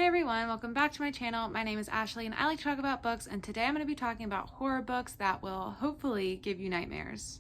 Hey everyone, welcome back to my channel. My name is Ashley and I like to talk about books, and today I'm going to be talking about horror books that will hopefully give you nightmares.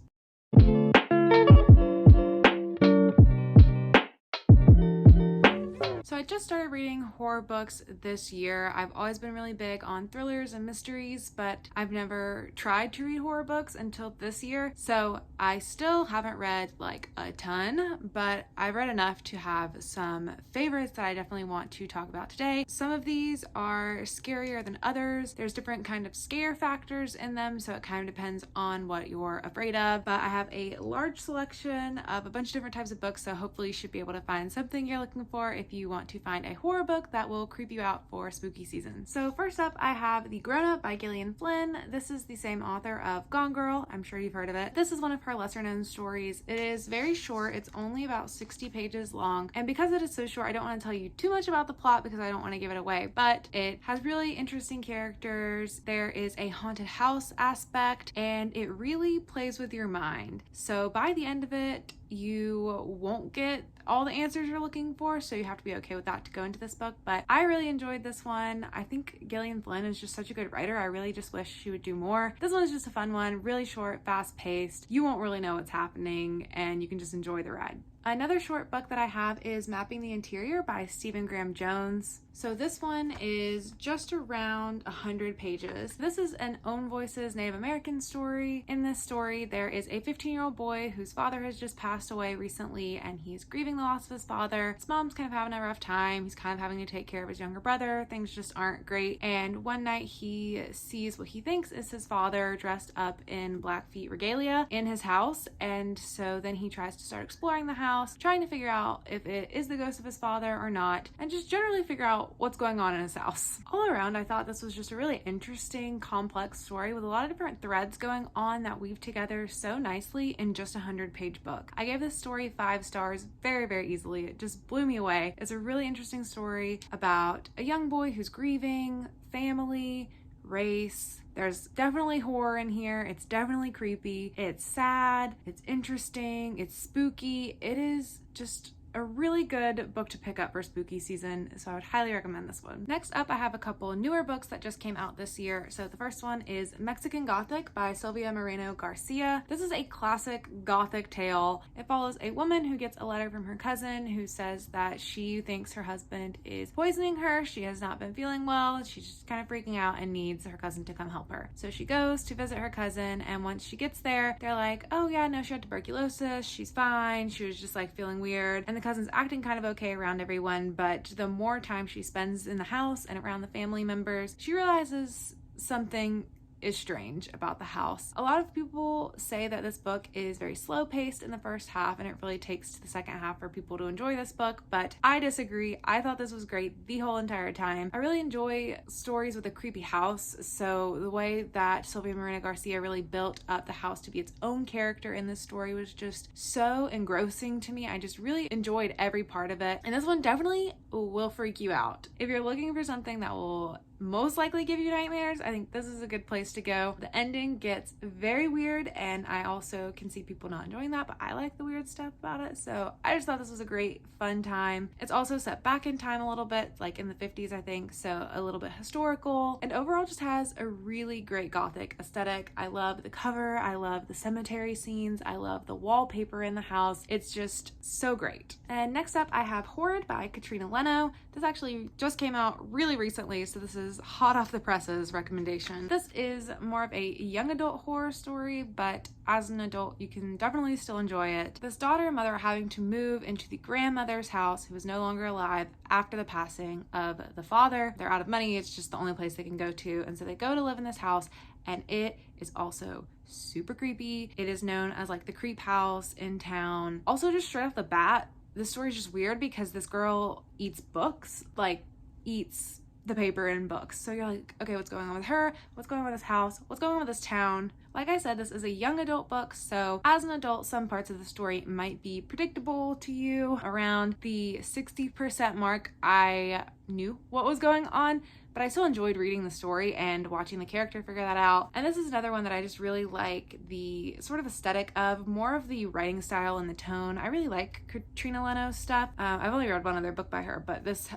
So I just started reading horror books this year. I've always been really big on thrillers and mysteries, but I've never tried to read horror books until this year. So I still haven't read like a ton, but I've read enough to have some favorites that I definitely want to talk about today. Some of these are scarier than others. There's different kind of scare factors in them, so it kind of depends on what you're afraid of. But I have a large selection of a bunch of different types of books, so hopefully you should be able to find something you're looking for if you want to find a horror book that will creep you out for spooky season. So first up, I have The Grown-Up by Gillian Flynn. This is the same author of Gone Girl. I'm sure you've heard of it. This is one of her lesser known stories. It is very short. It's only about 60 pages long. And because it is so short, I don't want to tell you too much about the plot because I don't want to give it away, but it has really interesting characters. There is a haunted house aspect and it really plays with your mind. So by the end of it, you won't get all the answers you're looking for, so you have to be okay with that to go into this book. But I really enjoyed this one. I think Gillian Flynn is just such a good writer. I really just wish she would do more. This one is just a fun one, really short, fast-paced. You won't really know what's happening and you can just enjoy the ride. Another short book that I have is Mapping the Interior by Stephen Graham Jones. So this one is just around 100 pages. This is an Own Voices Native American story. In this story, there is a 15-year-old boy whose father has just passed away recently and he's grieving the loss of his father. His mom's kind of having a rough time. He's kind of having to take care of his younger brother. Things just aren't great. And one night he sees what he thinks is his father dressed up in Blackfeet regalia in his house. And so then he tries to start exploring the house, trying to figure out if it is the ghost of his father or not, and just generally figure out what's going on in his house. All around, I thought this was just a really interesting, complex story with a lot of different threads going on that weave together so nicely in just a 100-page book. I gave this story 5 stars very, very easily. It just blew me away. It's a really interesting story about a young boy who's grieving, family, race. There's definitely horror in here. It's definitely creepy. It's sad. It's interesting. It's spooky. It is just a really good book to pick up for spooky season, so I would highly recommend this one. Next up, I have a couple newer books that just came out this year. So the first one is Mexican Gothic by Silvia Moreno Garcia. This is a classic Gothic tale. It follows a woman who gets a letter from her cousin who says that she thinks her husband is poisoning her. She has not been feeling well. She's just kind of freaking out and needs her cousin to come help her. So she goes to visit her cousin, and once she gets there, they're like, oh yeah, no, she had tuberculosis. She's fine. She was just like feeling weird. And the cousin's acting kind of okay around everyone, but the more time she spends in the house and around the family members, she realizes something is strange about the house. A lot of people say that this book is very slow paced in the first half and it really takes to the second half for people to enjoy this book, but I disagree. I thought this was great the whole entire time. I really enjoy stories with a creepy house, so the way that Silvia Moreno Garcia really built up the house to be its own character in this story was just so engrossing to me. I just really enjoyed every part of it, and this one definitely will freak you out. If you're looking for something that will most likely give you nightmares, I think this is a good place to go. The ending gets very weird, and I also can see people not enjoying that, but I like the weird stuff about it, so I just thought this was a great fun time. It's also set back in time a little bit, like in the 50s I think, so a little bit historical, and overall just has a really great Gothic aesthetic. I love the cover, I love the cemetery scenes, I love the wallpaper in the house. It's just so great. And next up I have Horde by Katrina Leno. This actually just came out really recently, so this is hot off the presses recommendation. This is more of a young adult horror story, but as an adult you can definitely still enjoy it. This daughter and mother are having to move into the grandmother's house who is no longer alive after the passing of the father. They're out of money, it's just the only place they can go to, and so they go to live in this house, and it is also super creepy. It is known as like the creep house in town. Also, just straight off the bat, this story is just weird because this girl eats books, like eats the paper and books. So you're like, okay, what's going on with her? What's going on with this house? What's going on with this town? Like I said, this is a young adult book, so as an adult, some parts of the story might be predictable to you. Around the 60% mark, I knew what was going on, but I still enjoyed reading the story and watching the character figure that out. And this is another one that I just really like the sort of aesthetic of, more of the writing style and the tone. I really like Katrina Leno's stuff. I've only read one other book by her, but this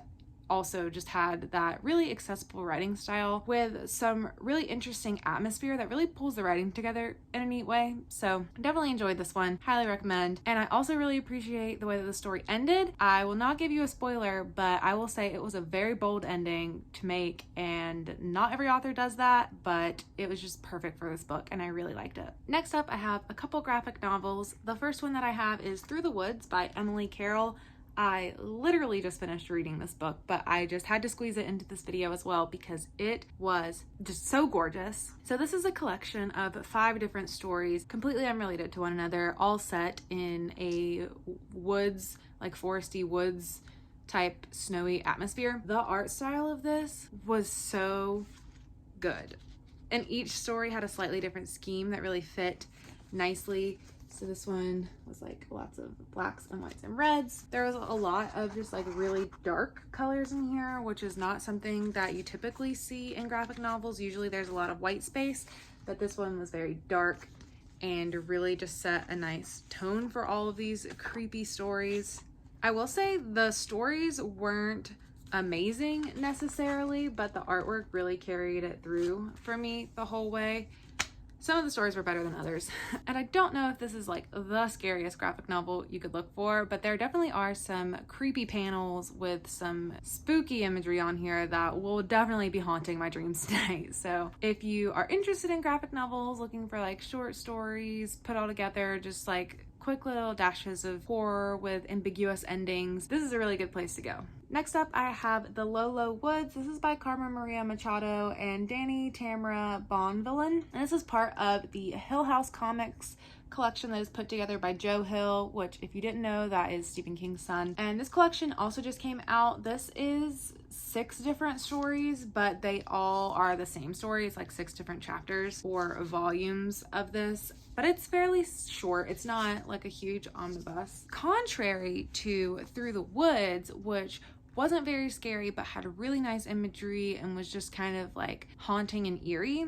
also just had that really accessible writing style with some really interesting atmosphere that really pulls the writing together in a neat way. So definitely enjoyed this one, highly recommend. And I also really appreciate the way that the story ended. I will not give you a spoiler, but I will say it was a very bold ending to make, and not every author does that, but it was just perfect for this book and I really liked it. Next up, I have a couple graphic novels. The first one that I have is Through the Woods by Emily Carroll. I literally just finished reading this book, but I just had to squeeze it into this video as well because it was just so gorgeous. So this is a collection of 5 different stories, completely unrelated to one another, all set in a woods, like foresty woods type snowy atmosphere. The art style of this was so good. And each story had a slightly different scheme that really fit nicely. So this one was like lots of blacks and whites and reds. There was a lot of just like really dark colors in here, which is not something that you typically see in graphic novels. Usually there's a lot of white space, but this one was very dark and really just set a nice tone for all of these creepy stories. I will say the stories weren't amazing necessarily, but the artwork really carried it through for me the whole way. Some of the stories were better than others. And I don't know if this is like the scariest graphic novel you could look for, but there definitely are some creepy panels with some spooky imagery on here that will definitely be haunting my dreams tonight. So if you are interested in graphic novels, looking for like short stories put all together, just like quick little dashes of horror with ambiguous endings, this is a really good place to go. Next up, I have The Lolos Woods. This is by Carmen Maria Machado and Danny Tamara Bonvillain. And this is part of the Hill House Comics collection that is put together by Joe Hill, which if you didn't know, that is Stephen King's son. And this collection also just came out. This is 6 different stories, but they all are the same story. It's like 6 different chapters or volumes of this, but it's fairly short. It's not like a huge omnibus. Contrary to Through the Woods, which wasn't very scary but had really nice imagery and was just kind of like haunting and eerie,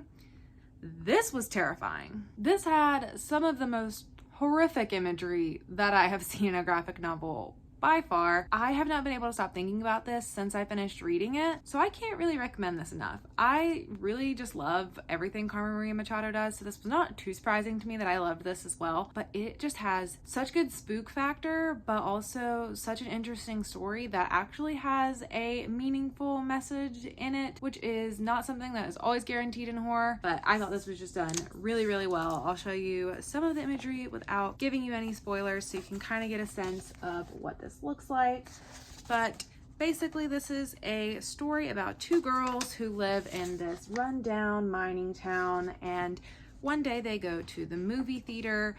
this was terrifying. This had some of the most horrific imagery that I have seen in a graphic novel by far. I have not been able to stop thinking about this since I finished reading it, so I can't really recommend this enough. I really just love everything Carmen Maria Machado does, so this was not too surprising to me that I loved this as well, but it just has such good spook factor, but also such an interesting story that actually has a meaningful message in it, which is not something that is always guaranteed in horror, but I thought this was just done really, really well. I'll show you some of the imagery without giving you any spoilers so you can kind of get a sense of what this looks like. But basically this is a story about 2 girls who live in this rundown mining town, and one day they go to the movie theater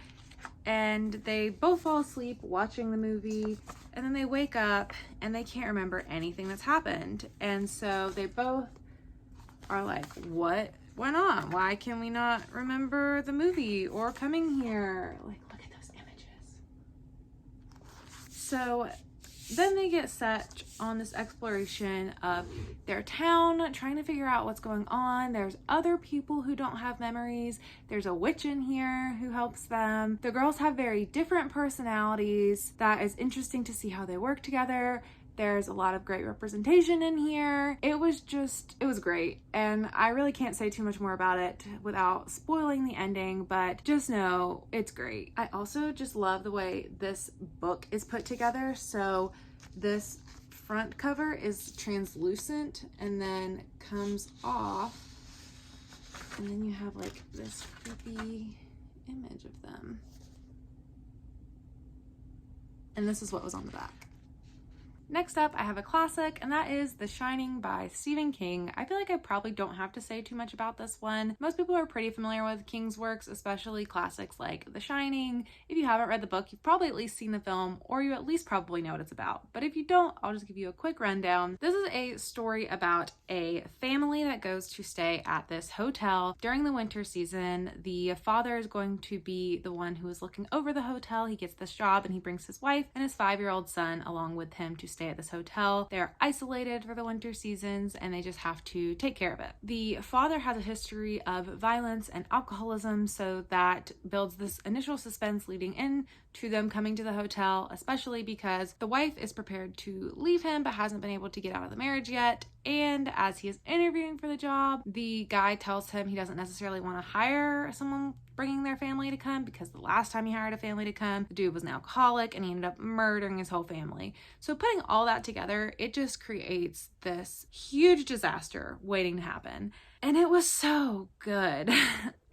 and they both fall asleep watching the movie, and then they wake up and they can't remember anything that's happened, and so they both are like, what went on? Why can we not remember the movie or coming here? Like, look at those images. So then they get set on this exploration of their town, trying to figure out what's going on. There's other people who don't have memories. There's a witch in here who helps them. The girls have very different personalities. That is interesting to see how they work together. There's a lot of great representation in here. It was great. And I really can't say too much more about it without spoiling the ending, but just know it's great. I also just love the way this book is put together. So this front cover is translucent and then comes off, and then you have like this creepy image of them. And this is what was on the back. Next up, I have a classic, and that is The Shining by Stephen King. I feel like I probably don't have to say too much about this one. Most people are pretty familiar with King's works, especially classics like The Shining. If you haven't read the book, you've probably at least seen the film, or you at least probably know what it's about. But if you don't, I'll just give you a quick rundown. This is a story about a family that goes to stay at this hotel during the winter season. The father is going to be the one who is looking over the hotel. He gets this job and he brings his wife and his 5-year-old son along with him to stay stay at this hotel. They're isolated for the winter seasons and they just have to take care of it. The father has a history of violence and alcoholism, so that builds this initial suspense leading in to them coming to the hotel, especially because the wife is prepared to leave him but hasn't been able to get out of the marriage yet. And as he is interviewing for the job, the guy tells him he doesn't necessarily want to hire someone bringing their family to come, because the last time he hired a family to come, the dude was an alcoholic and he ended up murdering his whole family. So putting all that together, it just creates this huge disaster waiting to happen. And it was so good.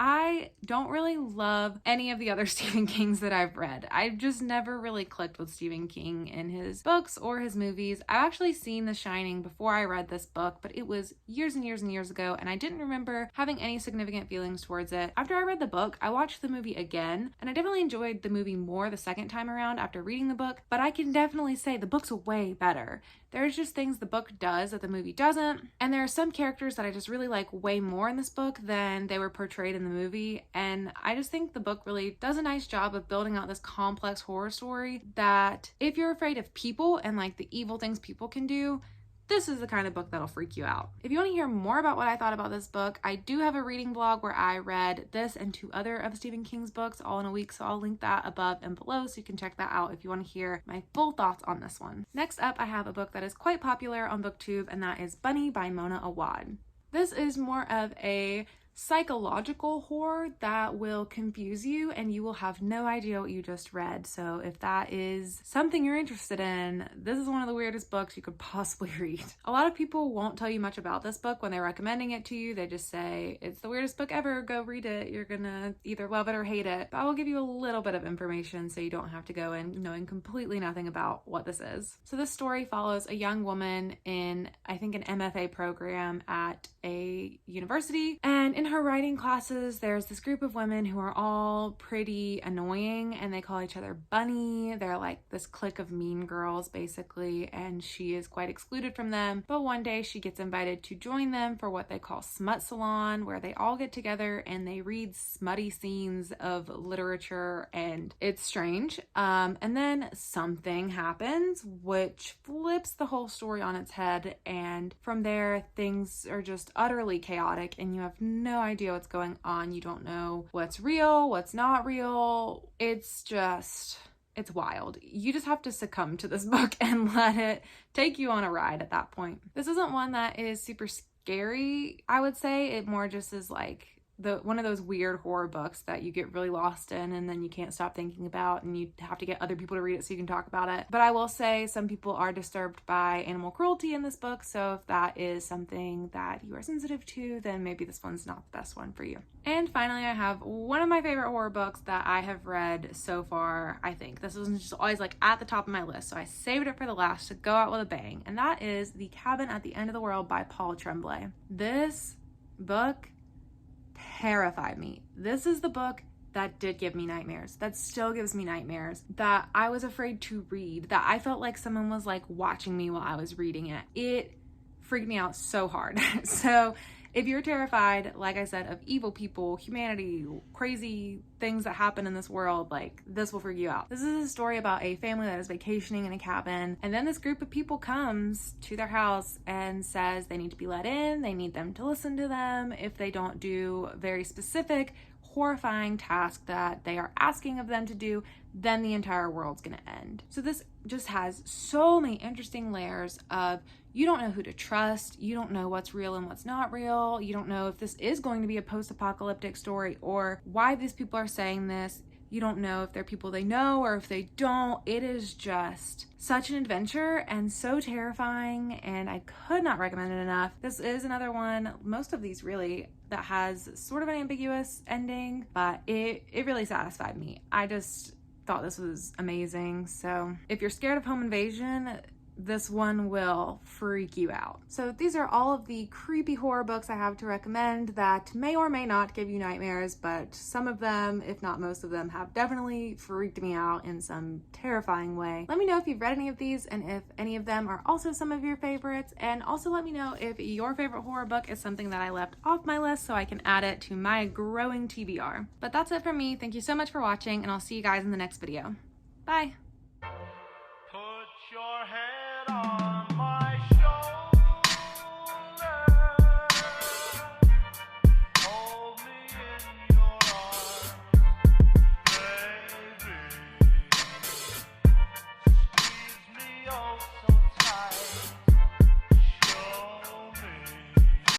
I don't really love any of the other Stephen Kings that I've read. I've just never really clicked with Stephen King in his books or his movies. I've actually seen The Shining before I read this book, but it was years and years and years ago, and I didn't remember having any significant feelings towards it. After I read the book, I watched the movie again, and I definitely enjoyed the movie more the second time around after reading the book, but I can definitely say the book's way better. There's just things the book does that the movie doesn't, and there are some characters that I just really like way more in this book than they were portrayed in the movie, and I just think the book really does a nice job of building out this complex horror story that if you're afraid of people and like the evil things people can do, this is the kind of book that'll freak you out. If you want to hear more about what I thought about this book, I do have a reading blog where I read this and 2 other of Stephen King's books all in a week, so I'll link that above and below so you can check that out if you want to hear my full thoughts on this one. Next up, I have a book that is quite popular on BookTube, and that is Bunny by Mona Awad. This is more of a psychological horror that will confuse you and you will have no idea what you just read. So if that is something you're interested in, this is one of the weirdest books you could possibly read. A lot of people won't tell you much about this book when they're recommending it to you. They just say, it's the weirdest book ever, go read it. You're gonna either love it or hate it. But I will give you a little bit of information so you don't have to go in knowing completely nothing about what this is. So this story follows a young woman in, I think, an MFA program at a university, and in her writing classes there's this group of women who are all pretty annoying and they call each other Bunny. They're like this clique of mean girls basically, and she is quite excluded from them. But one day she gets invited to join them for what they call Smut Salon, where they all get together and they read smutty scenes of literature, and it's strange. And then something happens which flips the whole story on its head, and from there things are just utterly chaotic and you have no idea what's going on. You don't know what's real, what's not real. It's wild. You just have to succumb to this book and let it take you on a ride at that point. This isn't one that is super scary, I would say. It more just is like one of those weird horror books that you get really lost in and then you can't stop thinking about, and you have to get other people to read it so you can talk about it. But I will say some people are disturbed by animal cruelty in this book, so if that is something that you are sensitive to, then maybe this one's not the best one for you. And finally, I have one of my favorite horror books that I have read so far. I think this was just always like at the top of my list, so I saved it for the last to go out with a bang, and that is The Cabin at the End of the World by Paul Tremblay. This book terrified me. This is the book that did give me nightmares, that still gives me nightmares, that I was afraid to read, that I felt like someone was like watching me while I was reading it. It freaked me out so hard. So if you're terrified, like I said, of evil people, humanity, crazy things that happen in this world, like this will freak you out. This is a story about a family that is vacationing in a cabin, and then this group of people comes to their house and says they need to be let in, they need them to listen to them. If they don't do very specific, horrifying task that they are asking of them to do, then the entire world's gonna end. So this just has so many interesting layers of, you don't know who to trust, you don't know what's real and what's not real, you don't know if this is going to be a post-apocalyptic story or why these people are saying this. You don't know if they're people they know or if they don't. It is just such an adventure and so terrifying, and I could not recommend it enough. This is another one, most of these really, that has sort of an ambiguous ending, but it really satisfied me. I just thought this was amazing. So if you're scared of home invasion, this one will freak you out. So these are all of the creepy horror books I have to recommend that may or may not give you nightmares, but some of them, if not most of them, have definitely freaked me out in some terrifying way. Let me know if you've read any of these and if any of them are also some of your favorites, and also let me know if your favorite horror book is something that I left off my list so I can add it to my growing TBR. But that's it from me. Thank you so much for watching, and I'll see you guys in the next video. Bye!